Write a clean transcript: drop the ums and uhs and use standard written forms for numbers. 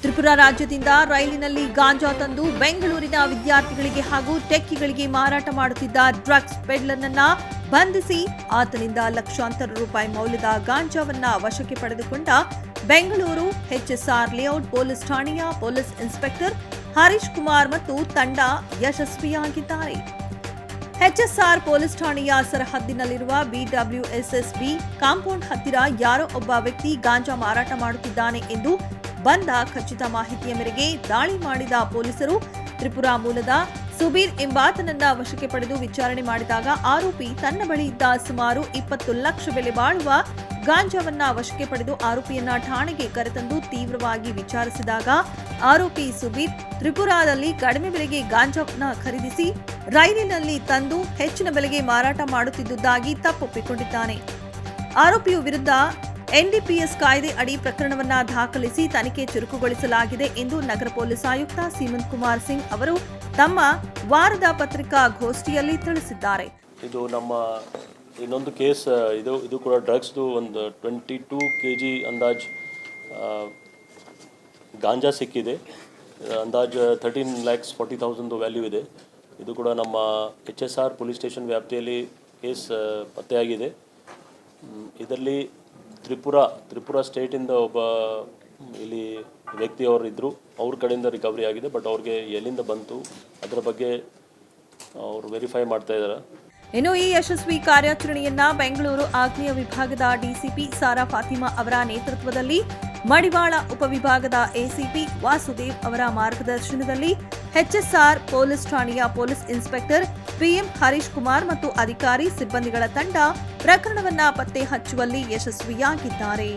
ತ್ರಿಪುರಾ ರಾಜ್ಯದಿಂದ ರೈಲಿನಲ್ಲಿ ಗಾಂಜಾ ತಂದು ಬೆಂಗಳೂರಿನ ವಿದ್ಯಾರ್ಥಿಗಳಿಗೆ ಹಾಗೂ ಟೆಕ್ಕಿಗಳಿಗೆ ಮಾರಾಟ ಮಾಡುತ್ತಿದ್ದ ಡ್ರಗ್ಸ್ ಪೆಡ್ಲರ್ನನ್ನ ಬಂಧಿಸಿ ಆತನಿಂದ ಲಕ್ಷಾಂತರ ರೂಪಾಯಿ ಮೌಲ್ಯದ ಗಾಂಜಾವನ್ನ ವಶಕ್ಕೆ ಪಡೆದುಕೊಂಡ ಬೆಂಗಳೂರು ಎಚ್ಎಸ್ಆರ್ ಲೇಔಟ್ ಪೊಲೀಸ್ ಠಾಣೆಯ ಪೊಲೀಸ್ ಇನ್ಸ್ಪೆಕ್ಟರ್ ಹರೀಶ್ ಕುಮಾರ್ ಮತ್ತು ತಂಡ ಯಶಸ್ವಿಯಾಗಿದ್ದಾರೆ. ಎಚ್ಎಸ್ಆರ್ ಪೊಲೀಸ್ ಠಾಣೆಯ ಸರಹದ್ದಿನಲ್ಲಿರುವ ಬಿಡಬ್ಲ್ಯೂಎಸ್ಎಸ್ಬಿ ಕಾಂಪೌಂಡ್ ಹತ್ತಿರ ಯಾರೋ ಒಬ್ಬ ವ್ಯಕ್ತಿ ಗಾಂಜಾ ಮಾರಾಟ ಮಾಡುತ್ತಿದ್ದಾನೆ ಎಂದು ಬಂದ ಖಚಿತ ಮಾಹಿತಿಯ ಮೇರೆಗೆ ದಾಳಿ ಮಾಡಿದ ಪೊಲೀಸರು ತ್ರಿಪುರಾ ಮೂಲದ ಸುಬೀರ್ ಎಂಬಾತನನ್ನ ವಶಕ್ಕೆ ಪಡೆದು ವಿಚಾರಣೆ ಮಾಡಿದಾಗ ಆರೋಪಿ ತನ್ನ ಬಳಿ ಇದ್ದ ಸುಮಾರು 20 ಲಕ್ಷ ಬೆಲೆ ಬಾಳುವ ಗಾಂಜಾವನ್ನ ವಶಕ್ಕೆ ಪಡೆದು ಆರೋಪಿಯನ್ನ ಠಾಣೆಗೆ ಕರೆತಂದು ತೀವ್ರವಾಗಿ ವಿಚಾರಿಸಿದಾಗ ಆರೋಪಿ ಸುಬೀರ್ ತ್ರಿಪುರಾದಲ್ಲಿ ಕಡಿಮೆ ಬೆಲೆಗೆ ಗಾಂಜಾವನ್ನ ಖರೀದಿಸಿ ರೈಲಿನಲ್ಲಿ ತಂದು ಹೆಚ್ಚಿನ ಬೆಲೆಗೆ ಮಾರಾಟ ಮಾಡುತ್ತಿದ್ದುದಾಗಿ ತಪ್ಪೊಪ್ಪಿಕೊಂಡಿದ್ದಾನೆ. ಆರೋಪಿಯ ವಿರುದ್ಧ ಎನ್ಡಿಪಿಎಸ್ ಕಾಯ್ದೆ ಅಡಿ ಪ್ರಕರಣವನ್ನ ದಾಖಲಿಸಿ ತನಿಖೆ ಚುರುಕುಗೊಳಿಸಲಾಗಿದೆ ಎಂದು ನಗರ ಪೊಲೀಸ್ ಆಯುಕ್ತ ಸೀಮಂತ್ ಕುಮಾರ್ ಸಿಂಗ್ ಅವರು ತಮ್ಮ ವಾರದ ಪತ್ರಿಕಾಗೋಷ್ಠಿಯಲ್ಲಿ ತಿಳಿಸಿದ್ದಾರೆ. ಇದು ನಮ್ಮ ಇನ್ನೊಂದು ಕೇಸ್ ಇದು ಕೂಡ ಡ್ರಗ್ಸ್ದು ಒಂದು 22 kg ಅಂದಾಜ್ ಗಾಂಜಾ ಸಿಕ್ಕಿದೆ. ಅಂದಾಜು 13,40,000 ವ್ಯಾಲ್ಯೂ ಇದೆ. ಇದು ಕೂಡ ನಮ್ಮ ಎಚ್ಎಸ್ಆರ್ ಪೊಲೀಸ್ ಸ್ಟೇಷನ್ ವ್ಯಾಪ್ತಿಯಲ್ಲಿ ಕೇಸ್ ಪತ್ತೆಯಾಗಿದೆ. ಇದರಲ್ಲಿ ತ್ರಿಪುರಾ ಸ್ಟೇಟಿಂದ ಒಬ್ಬ ಇಲ್ಲಿ ವ್ಯಕ್ತಿಯವರು ಇದ್ದರು, ಅವ್ರ ಕಡೆಯಿಂದ ರಿಕವರಿ ಆಗಿದೆ. ಬಟ್ ಅವ್ರಿಗೆ ಎಲ್ಲಿಂದ ಬಂತು ಅದರ ಬಗ್ಗೆ ಅವರು ವೆರಿಫೈ ಮಾಡ್ತಾ ಇದ್ದಾರೆ. ಇನ್ನು ಈ ಯಶಸ್ವಿ ಕಾರ್ಯಾಚರಣೆಯನ್ನ ಬೆಂಗಳೂರು ಆಗ್ನೇಯ ವಿಭಾಗದ ಡಿಸಿಪಿ ಸಾರಾ ಫಾತಿಮಾ ಅವರ ನೇತೃತ್ವದಲ್ಲಿ ಮಡಿವಾಳ ಉಪವಿಭಾಗದ ಎಸಿಪಿ ವಾಸುದೇವ್ ಅವರ ಮಾರ್ಗದರ್ಶನದಲ್ಲಿ ಎಚ್ಎಸ್ಆರ್ ಪೊಲೀಸ್ ಠಾಣೆಯ police inspector PM Harish Kumar ಮತ್ತು ಅಧಿಕಾರಿ ಸಿಬ್ಬಂದಿಗಳ ತಂಡ ಪ್ರಕರಣವನ್ನ ಪತ್ತೆ ಹಚ್ಚುವಲ್ಲಿ ಯಶಸ್ವಿಯಾಗಿದ್ದಾರೆ.